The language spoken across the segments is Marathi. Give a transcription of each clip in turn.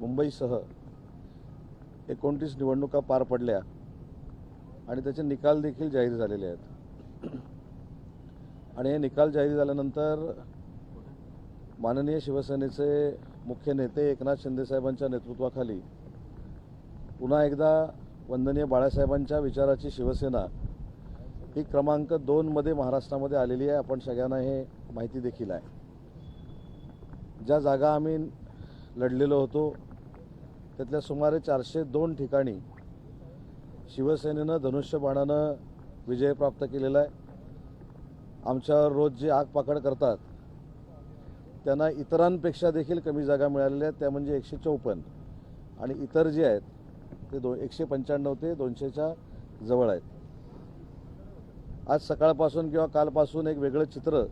मुंबईसह 29 निवडणुका पार पडल्या आणि त्याचे निकाल देखील जाहीर झालेले आहेत। आणि हे निकाल जाहीर झाल्यानंतर माननीय शिवसेनेचे मुख्य नेते एकनाथ शिंदे साहेबांच्या नेतृत्वाखाली पुन्हा एकदा वंदनीय बाळासाहेबांच्या विचाराची शिवसेना ही क्रमांक 2 मध्ये महाराष्ट्रामध्ये आलेली आहे। आपण सगळ्यांना हे माहिती देखील आहे। ज्या जागा आम्ही लढलेलो होतो त्यातल्या सुमारे 402 ठिकाणी शिवसेनेनं धनुष्यबाणानं विजय प्राप्त केलेला आहे। आमच्यावर रोज जे आगपाखड करतात त्यांना इतरांपेक्षा देखील कमी जागा मिळालेल्या आहेत, त्या म्हणजे 154, आणि इतर जे आहेत ते 195 ते 200च्या जवळ आहेत। आज सकाळपासून किंवा कालपासून एक वेगळं चित्र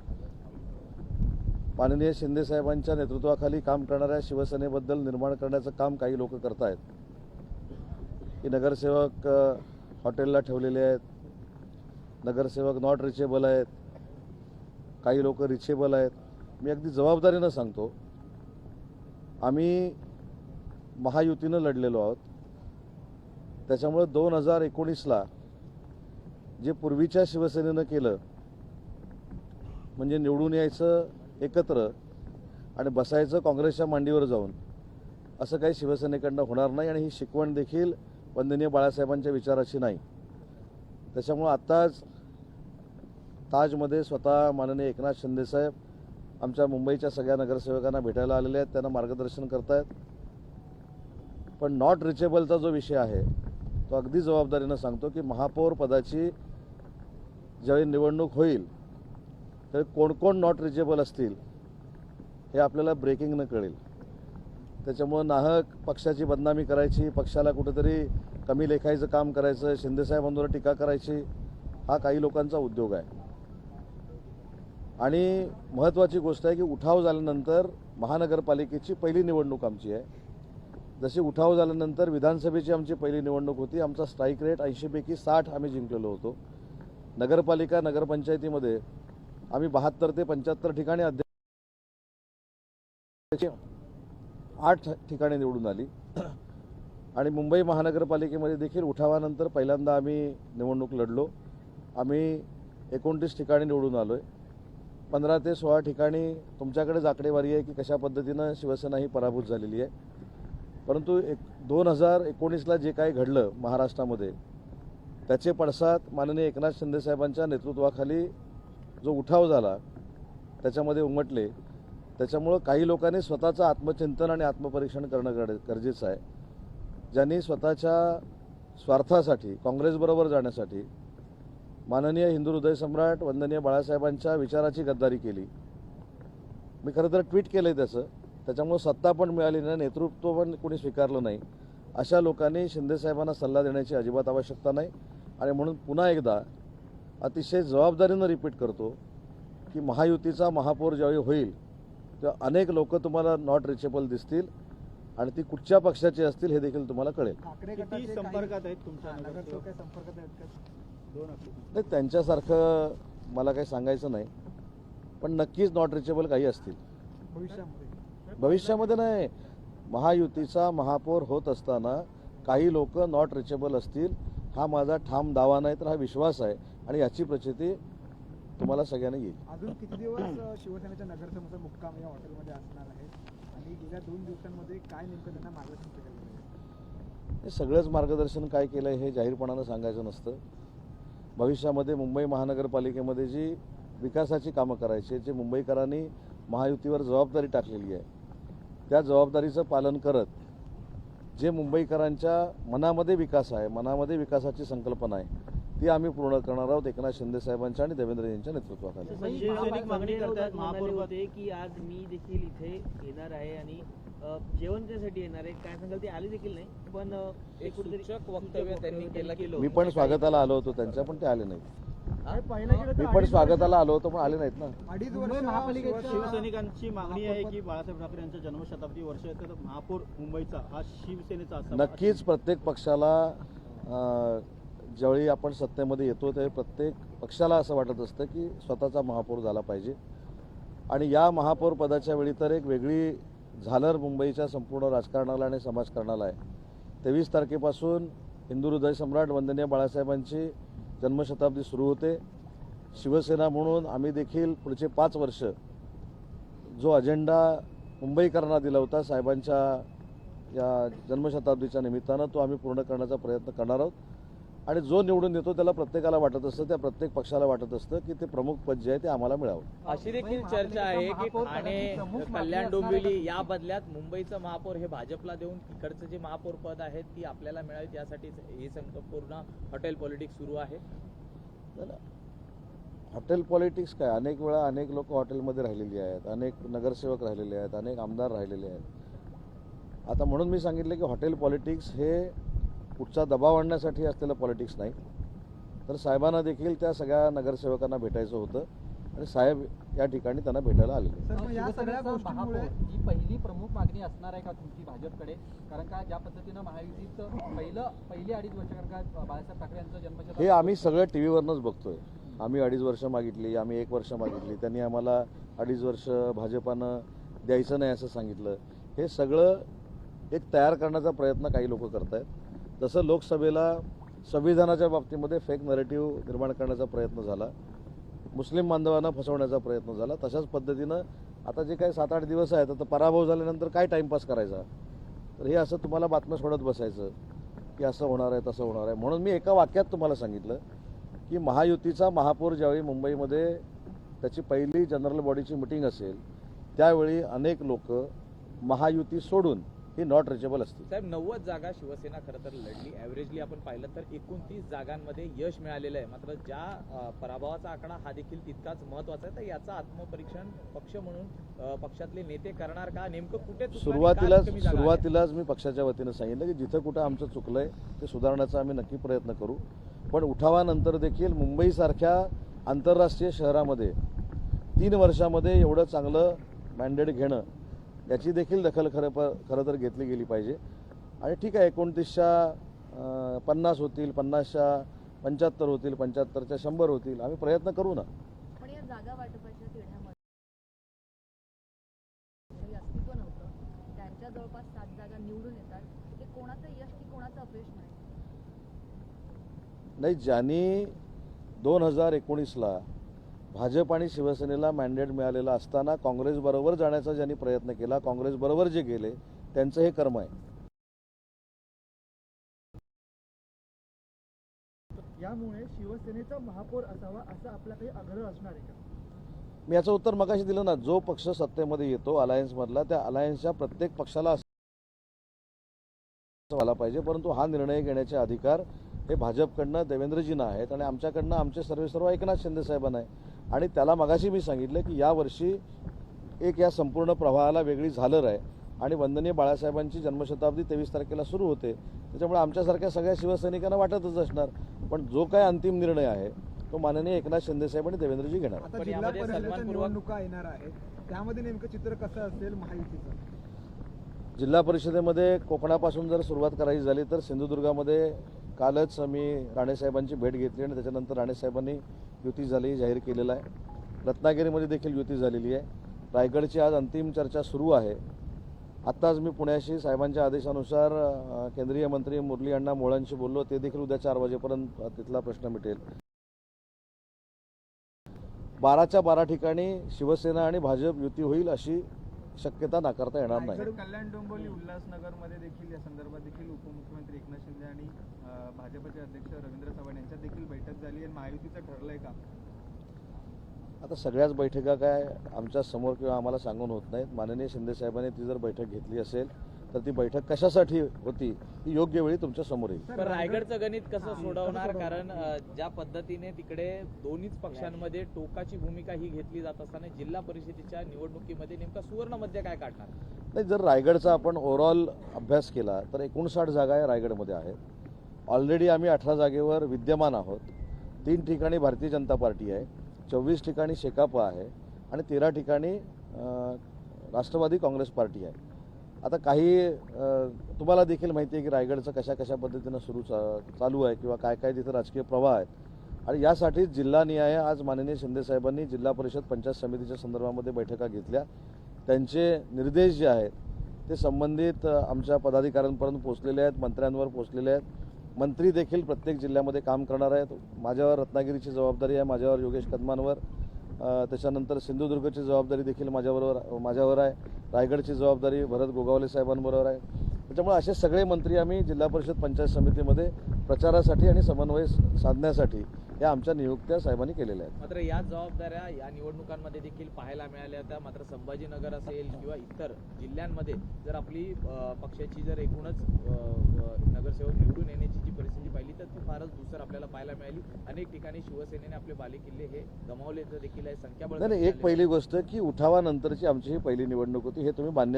माननीय शिंदे साहेबांच्या नेतृत्वाखाली काम करणाऱ्या शिवसेनेबद्दल निर्माण करण्याचं काम काही लोक करत आहेत की नगरसेवक हॉटेलला ठेवलेले आहेत, नगरसेवक नॉट रिचेबल आहेत, काही लोक रिचेबल आहेत। मी अगदी जबाबदारीनं सांगतो, आम्ही महायुतीनं लढलेलो आहोत। त्याच्यामुळे 2019ला जे पूर्वीच्या शिवसेनेनं केलं म्हणजे निवडून यायचं एकत्र आणि बसायचं काँग्रेसच्या मांडीवर जाऊन, असं काही शिवसेनेकडनं होणार नाही आणि ही शिकवण देखील वंदनीय बाळासाहेबांच्या विचाराची नाही। त्याच्यामुळे आत्ताच ताजमध्ये स्वतः माननीय एकनाथ शिंदे साहेब आमच्या मुंबईच्या सगळ्या नगरसेवकांना भेटायला आलेले आहेत, त्यांना मार्गदर्शन करतायत। पण नॉट रिचेबलचा जो विषय आहे तो अगदी जबाबदारीनं सांगतो की महापौर पदाची ज्यावेळी निवडणूक होईल त्यावेळी कोण कोण नॉट रिचेबल असतील हे आपल्याला ब्रेकिंगनं कळेल। त्याच्यामुळं नाहक पक्षाची बदनामी करायची, पक्षाला कुठेतरी कमी लेखायचं काम करायचं, शिंदेसाहेबांवर टीका करायची, हा काही लोकांचा उद्योग आहे। आणि महत्त्वाची गोष्ट आहे की उठाव झाल्यानंतर महानगरपालिकेची पहिली निवडणूक आमची आहे। जशी उठाव झाल्यानंतर विधानसभेची आमची पहिली निवडणूक होती, आमचा स्ट्राईक रेट 80 पैकी 60 आम्ही जिंकलेलो होतो। नगरपालिका नगरपंचायतीमध्ये आम्ही 72 ते 75 ठिकाणी अध्यक्ष 8 ठिकाणी निवडून आली। आणि मुंबई महानगरपालिकेमध्ये देखील उठावानंतर पहिल्यांदा आम्ही निवडणूक लढलो, आम्ही 29 ठिकाणी निवडून आलो आहे। 15 ते 16 ठिकाणी तुमच्याकडेच आकडेवारी आहे की कशा पद्धतीनं शिवसेना ही पराभूत झालेली आहे। परंतु 2019ला जे काही घडलं महाराष्ट्रामध्ये त्याचे पडसाद माननीय एकनाथ शिंदे साहेबांच्या नेतृत्वाखाली जो उठाव झाला त्याच्यामध्ये उमटले। त्याच्यामुळं काही लोकांनी स्वतःचं आत्मचिंतन आणि आत्मपरीक्षण करणं गरजेचं आहे। ज्यांनी स्वतःच्या स्वार्थासाठी काँग्रेसबरोबर जाण्यासाठी माननीय हिंदू हृदय सम्राट वंदनीय बाळासाहेबांच्या विचाराची गद्दारी केली। मी खरं तर ट्विट केलं आहे त्याचं, त्याच्यामुळं सत्ता पण मिळाली नाही, नेतृत्व पण कोणी स्वीकारलं नाही। अशा लोकांनी शिंदेसाहेबांना सल्ला देण्याची अजिबात आवश्यकता नाही। आणि म्हणून पुन्हा एकदा अतिशय जबाबदारीनं रिपीट करतो की महायुतीचा महापौर ज्यावेळी होईल तेव्हा अनेक लोक तुम्हाला नॉट रिचेबल दिसतील आणि ती कुठच्या पक्षाची असतील हे देखील तुम्हाला कळेल। संपर्कात आहेत तुमच्या नाही, त्यांच्यासारखं मला काही सांगायचं नाही, पण नक्कीच नॉट रिचेबल काही असतील भविष्यामध्ये। नाही, महायुतीचा महापौर होत असताना काही लोक नॉट रिचेबल असतील, हा माझा ठाम दावा नाही तर हा विश्वास आहे आणि याची प्रचिती तुम्हाला सगळ्यांना येईल। अजून किती दिवस शिवसेनेच्या नगरसेवकांचा मुक्काम या हॉटेलमध्ये असणार आहे आणि गेल्या 2 दिवसांमध्ये काय नेमकं त्यांना मार्गदर्शन केलं? हे सगळंच मार्गदर्शन काय केलं हे जाहीरपणानं सांगायचं नसतं। भविष्यामध्ये मुंबई महानगरपालिकेमध्ये जी विकासाची कामं करायची, जे मुंबईकरांनी महायुतीवर जबाबदारी टाकलेली आहे त्या जबाबदारीचं पालन करत जे मुंबईकरांच्या मनामध्ये विकास आहे, मनामध्ये विकासाची संकल्पना आहे ती आम्ही पूर्ण करणार आहोत एकनाथ शिंदे साहेबांच्या आणि देवेंद्र यांच्या नेतृत्वाखाली। मागणी करतात महापौर होते की आज मी देखील इथे येणार आहे आणि जेवण त्यासाठी येणार आहे, काय सांगाल? ते आले देखील नाही, पण एक वक्तव्य त्यांनी केलं। मी पण स्वागताला आलो होतो त्यांच्या, पण ते आले नाहीत। मी पण स्वागताला आलो होतो पण आले नाहीत ना। 2.5 वर्ष महापालिकेच्या शिवसैनिकांची मागणी आहे की बाळासाहेब ठाकरे यांच्या जन्मशताब्दी वर्ष तर महापौर मुंबईचा हा शिवसेनेचा असावा। नक्कीच प्रत्येक पक्षाला ज्यावेळी आपण सत्तेमध्ये येतो त्यावेळी प्रत्येक पक्षाला असं वाटत असतं की स्वतःचा महापौर झाला पाहिजे। आणि या महापौर पदाच्या वेळी तर एक वेगळी झालर मुंबईच्या संपूर्ण राजकारणाला आणि समाजकारणाला आहे. 23 तारखेपासून हिंदू हृदय सम्राट वंदनीय बाळासाहेबांची जन्मशताब्दी सुरू होते. शिवसेना म्हणून आम्ही देखील पुढचे 5 वर्ष जो अजेंडा मुंबईकरांना दिला होता साहेबांच्या या जन्मशताब्दीच्या निमित्तानं तो आम्ही पूर्ण करण्याचा प्रयत्न करणार आहोत. आणि जो निवडून येतो त्याला प्रत्येकाला वाटत असतं, त्या प्रत्येक पक्षाला वाटत असतं की ते प्रमुख पद जे आहे ते आम्हाला मिळावं. अशी देखील चर्चा आहे की ठाणे कल्याण डोंबिवली या बदल्यात मुंबईचं महापौर हे भाजपला देऊन तिकडचं जे महापौर पद आहे ती आपल्याला मिळावी यासाठी हे संपूर्ण हॉटेल पॉलिटिक्स सुरू आहे. हॉटेल पॉलिटिक्स काय, अनेक वेळा अनेक लोक हॉटेलमध्ये राहिलेली आहेत, अनेक नगरसेवक राहिलेले आहेत, अनेक आमदार राहिलेले आहेत. आता म्हणून मी सांगितलं की हॉटेल पॉलिटिक्स हे कुठचा दबाव आणण्यासाठी असलेलं पॉलिटिक्स नाही, तर साहेबांना देखील त्या सगळ्या नगरसेवकांना भेटायचं होतं आणि साहेब या ठिकाणी त्यांना भेटायला आलेले. सर, मग या सगळ्या गोष्टींमुळे ही पहिली प्रमुख मागणी असणार आहे का तुमची भाजपकडे? कारण का ज्या पद्धतीनं महायुतीचं पहिली 2.5 वर्ष, कारण का बाळासाहेब ठाकरे यांचं जन्मशताब्दी हे आम्ही सगळं टी व्हीवरनंच बघतोय. आम्ही 2.5 वर्ष मागितली, आम्ही 1 वर्ष मागितली, त्यांनी आम्हाला 2.5 वर्ष भाजपानं द्यायचं नाही असं सांगितलं. हे सगळं एक तयार करण्याचा प्रयत्न काही लोक करत आहेत. जसं लोकसभेला संविधानाच्या बाबतीमध्ये फेक नरेटिव्ह निर्माण करण्याचा प्रयत्न झाला, मुस्लिम बांधवांना फसवण्याचा प्रयत्न झाला, तशाच पद्धतीनं आता जे काही 7-8 दिवस आहेत, आता पराभव झाल्यानंतर काय टाईमपास करायचा, तर हे असं तुम्हाला बातम्या सोडत बसायचं की असं होणार आहे तसं होणार आहे. म्हणून मी एका वाक्यात तुम्हाला सांगितलं की महायुतीचा महापौर ज्यावेळी मुंबईमध्ये त्याची पहिली जनरल बॉडीची मिटिंग असेल त्यावेळी अनेक लोक महायुती सोडून ही नॉट रिचेबल असतील. साहेब 90 जागा शिवसेना खरं तर लढली. ॲव्हरेजली आपण पाहिलं तर 29 जागांमध्ये यश मिळालेलं आहे. मात्र ज्या पराभवाचा आकडा हा देखील तितकाच महत्त्वाचा आहे. तर याचा आत्मपरीक्षण पक्ष म्हणून पक्षातले नेते करणार का? नेमकं कुठे चुकलं आणि का कमी जागा आहे? सुरुवातीलाच मी पक्षाच्या वतीनं सांगितलं की जिथं कुठं आमचं चुकलंय ते सुधारण्याचा आम्ही नक्की प्रयत्न करू. पण उठावानंतर देखील मुंबईसारख्या आंतरराष्ट्रीय शहरामध्ये 3 वर्षामध्ये एवढं चांगलं मॅन्डेट घेणं याची देखील दखल खरं तर घेतली गेली पाहिजे. आणि ठीक आहे, 29च्या 50 होतील, 50च्या 75 होतील, 75च्या 100 होतील, आम्ही प्रयत्न करू ना. पण या जागा वाटपाच्या तिढ्यामध्ये अस्तित्व नव्हतं. त्यांच्या जवळपास 7 जागा निवडून येतात. ते कोणाचं यश की कोणाचं अपयश नाही? नाही, ज्यांनी 2019ला भाजप आणि शिवसेनेला मॅन्डेट मिळालेला असताना काँग्रेसबरोबर जाण्याचा ज्यांनी प्रयत्न केला, काँग्रेसबरोबर जे गेले त्यांचं हे कर्म आहे. यामुळे शिवसेनेचा महापौर असावा असा आपला काही आग्रह असणार आहे का? मी याचं उत्तर मगाशी दिलं ना. जो पक्ष सत्तेमध्ये येतो अलायन्समधला, त्या अलायन्सच्या प्रत्येक पक्षाला असं व्हायला पाहिजे. परंतु हा निर्णय घेण्याचे अधिकार हे भाजपकडनं देवेंद्रजींना आहेत आणि आमच्याकडनं आमचे सर्व एकनाथ शिंदे साहेबांना आहे. आणि त्याला मगाशी मी सांगितलं की यावर्षी एक या संपूर्ण प्रवाहाला वेगळी झालर आहे आणि वंदनीय बाळासाहेबांची जन्मशताब्दी 23 तारखेला सुरू होते. त्याच्यामुळे आमच्यासारख्या सगळ्या शिवसैनिकांना वाटतच असणार. पण जो काय अंतिम निर्णय आहे तो माननीय एकनाथ शिंदे साहेब आणि देवेंद्रजी घेणार. आता जिल्हा परिषदेच्या निवडणुका येणार आहेत, त्यामध्ये नेमकं चित्र कसं असेल महायुतीचं? जिल्हा परिषदेमध्ये कोकणापासून जर सुरुवात करायची झाली तर सिंधुदुर्गामध्ये कालच मी राणेसाहेबांची भेट घेतली आणि त्याच्यानंतर राणेसाहेबांनी युती झाली जाहीर केलेलं आहे. रत्नागिरीमध्ये देखील युती झालेली आहे. रायगडची आज अंतिम चर्चा सुरू आहे. आत्ताच मी पुण्याशी साहेबांच्या आदेशानुसार केंद्रीय मंत्री मुरली अण्णा मोळांशी बोललो. ते देखील उद्या 4 वाजेपर्यंत तिथला प्रश्न मिटेल. 12च्या 12 ठिकाणी शिवसेना आणि भाजप युती होईल अशी शक्यता नाकारता येणार नाही. कल्याण डोंबिवली उल्हासनगरमध्ये देखील या संदर्भात देखील उपमुख्यमंत्री एकनाथ शिंदे आणि भाजपचे अध्यक्ष रवींद्र चव्हाण यांच्यात देखील बैठक झाली आणि महायुतीचं ठरलंय का? आता सगळ्याच बैठका काय आमच्या समोर किंवा आम्हाला सांगून होत नाहीत. माननीय शिंदे साहेबांनी ती जर बैठक घेतली असेल तर ती बैठक कशासाठी होती ही योग्य वेळी तुमच्या समोर येईल. पण रायगडचं गणित कसं सोडवणार? कारण ज्या पद्धतीने तिकडे दोन्हीच पक्षांमध्ये टोकाची भूमिका ही घेतली जात असताना जिल्हा परिषदेच्या निवडणुकीमध्ये नेमका सुवर्ण मध्य काय काढणार? नाही, जर रायगडचा आपण ओव्हरऑल अभ्यास केला तर 59 जागा या रायगडमध्ये आहेत. ऑलरेडी आम्ही 18 जागेवर विद्यमान आहोत. 3 ठिकाणी भारतीय जनता पार्टी आहे, 24 ठिकाणी शेकापा आहे आणि 13 ठिकाणी राष्ट्रवादी काँग्रेस पार्टी आहे. आता काही तुम्हाला देखील माहिती आहे की रायगडचं कशा पद्धतीनं चालू आहे किंवा काय काय तिथं राजकीय प्रवाह आहेत आणि यासाठी जिल्हानिहाय आज माननीय शिंदे साहेबांनी जिल्हा परिषद पंचायत समितीच्या संदर्भामध्ये बैठका घेतल्या. त्यांचे निर्देश जे आहेत ते संबंधित आमच्या पदाधिकाऱ्यांपर्यंत पोहोचलेले आहेत, मंत्र्यांवर पोहोचलेले आहेत. मंत्री देखील प्रत्येक जिल्ह्यामध्ये काम करणार आहेत. माझ्यावर रत्नागिरीची जबाबदारी आहे, माझ्यावर योगेश कदमांवर, त्याच्यानंतर सिंधुदुर्गची जबाबदारी देखील माझ्यावर आहे, रायगडची जबाबदारी भरत गोगावले साहेबांबरोबर आहे. त्याच्यामुळे असे सगळे मंत्री आम्ही जिल्हा परिषद पंचायत समितीमध्ये प्रचारासाठी आणि समन्वय साधण्यासाठी या आमच्या नियुक्त्या साहेबांनी केलेल्या आहेत. मात्र या जबाबदाऱ्या या निवडणुकांमध्ये देखील पाहायला मिळाल्या होत्या. मात्र संभाजीनगर असेल किंवा इतर जिल्ह्यांमध्ये जर आपली पक्षाची जर एकूणच नगरसेवक निवडून येण्याची जी परिस्थिती पाहिली तर ती फारच धूसर आपल्याला पाहायला मिळाली. अनेक ठिकाणी शिवसेनेने आपले बालेकिल्ले हे गमावले देखील आहे. संख्याबळ नाही, एक पहिली गोष्ट की उठावानंतरची आमची ही पहिली निवडणूक होती, हे तुम्ही मान्य.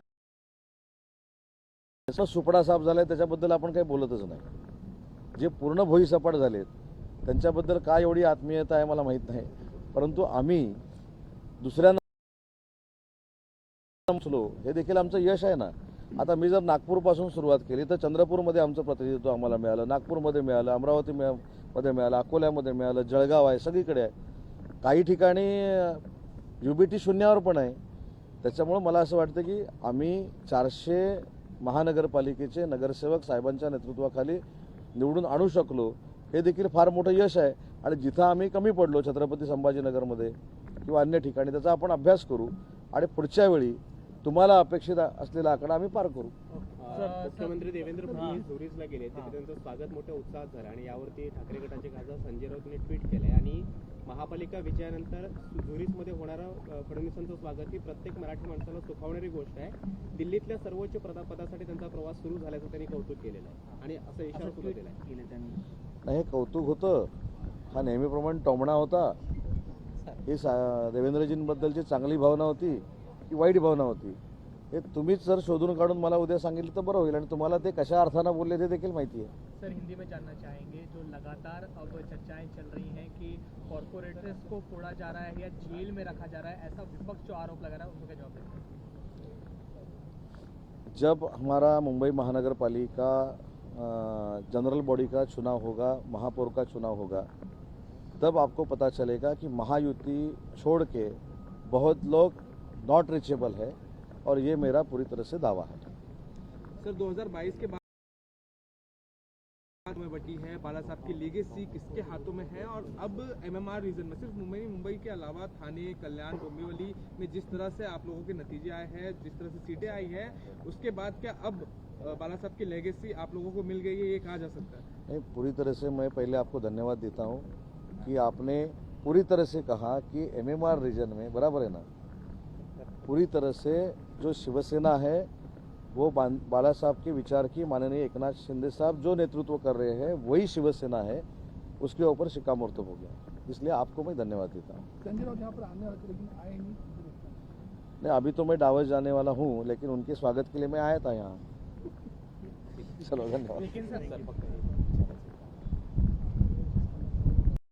सुपडा साफ झालाय त्याच्याबद्दल आपण काही बोलतच नाही. जे पूर्ण भुईसपाट झालेत त्यांच्याबद्दल काय एवढी आत्मीयता आहे मला माहीत नाही, परंतु आम्ही दुसऱ्यांना हे देखील आमचं यश आहे ना. आता मी जर नागपूरपासून सुरुवात केली तर चंद्रपूरमध्ये आमचं प्रतिनिधित्व आम्हाला मिळालं, नागपूरमध्ये मिळालं, अमरावतीमध्ये मिळालं, अकोल्यामध्ये मिळालं, जळगाव आहे, सगळीकडे आहे. काही ठिकाणी UBT शून्यावर पण आहे. त्याच्यामुळं मला असं वाटतं की आम्ही 400 महानगरपालिकेचे नगरसेवक साहेबांच्या नेतृत्वाखाली निवडून आणू शकलो, हे देखील फार मोठं यश आहे. आणि जिथं आम्ही कमी पडलो छत्रपती संभाजीनगरमध्ये किंवा अन्य ठिकाणी त्याचा आपण अभ्यास करू आणि पुढच्या वेळी तुम्हाला अपेक्षित असलेला आकडा आम्ही पार करू. मुख्यमंत्री देवेंद्र फडणवीस झुरिचला गेले, तिथे त्यांचं स्वागत मोठ्या उत्साहात झालं आणि यावरती ठाकरे गटाचे खासदार संजय राऊतने ट्विट केलंय आणि महापालिका विजयानंतर झुरिचमध्ये होणारं फडणवीसांचं स्वागत ही प्रत्येक मराठी माणसाला सुखावणारी गोष्ट आहे. दिल्लीतल्या सर्वोच्च पदासाठी त्यांचा प्रवास सुरू झाल्याचं त्यांनी कौतुक केलेलं आहे आणि असं इशारा सुरू केला नाही, हे कौतुक होतं, हा नेहमीप्रमाणे टोमणा होता. ही देवेंद्रजींबद्दलची चांगली भावना होती की वाईट भावना होती, हे तुम्हीच जर शोधून काढून मला उद्या सांगितलं तर बरं होईल. आणि तुम्हाला ते कशा अर्थानं बोलले ते देखील माहिती आहे. सर, हिंदी में जानना चाहेंगे, जो लगातार अब चर्चाएं चल रही हैं कि कॉर्पोरेटर्स को फोड़ा जा रहा है या जेल में रखा जा रहा है, ऐसा विपक्ष जो आरोप लगा रहा है उनको क्या जवाब देते हैं? जब हमारा मुंबई महानगर पालिका जनरल बॉडी का चुनाव होगा, महापौर का चुनाव होगा, तब आपको पता चलेगा कि महायुति छोड़ के बहुत लोग नॉट रीचेबल है, और ये मेरा पूरी तरह से दावा है. सर 2022 के बाद में बटी है, बाला साहब की लीगेसी किसके हाथों में है? और अब MMR रीजन में सिर्फ मुंबई के अलावा थाने, कल्याण, डोंबिवली में जिस तरह से आप लोगों के नतीजे आए हैं, जिस तरह से सीटें आई हैं, उसके बाद क्या अब बाला साहब की लेगेसी आप लोगों को मिल गई है, ये कहा जा सकता है? नहीं, पूरी तरह से मैं पहले आपको धन्यवाद देता हूँ कि आपने पूरी तरह से कहा कि MMR रीजन में, बराबर है ना, पूरी तरह से जो शिवसेना है वो बाला साहब के विचार की माननीय एकनाथ शिंदे साहब जो नेतृत्व कर रहे हैं वही शिवसेना है, उसके ऊपर शिक्कामोर्तब हो गया. इसलिए आपको मैं धन्यवाद देता हूँ. संजय राउत यहाँ पर आने वाले थे लेकिन आए नहीं. अभी तो मैं डावस जाने वाला हूँ, लेकिन उनके स्वागत के लिए मैं आया था यहाँ. चलो, धन्यवाद. लेकिन सर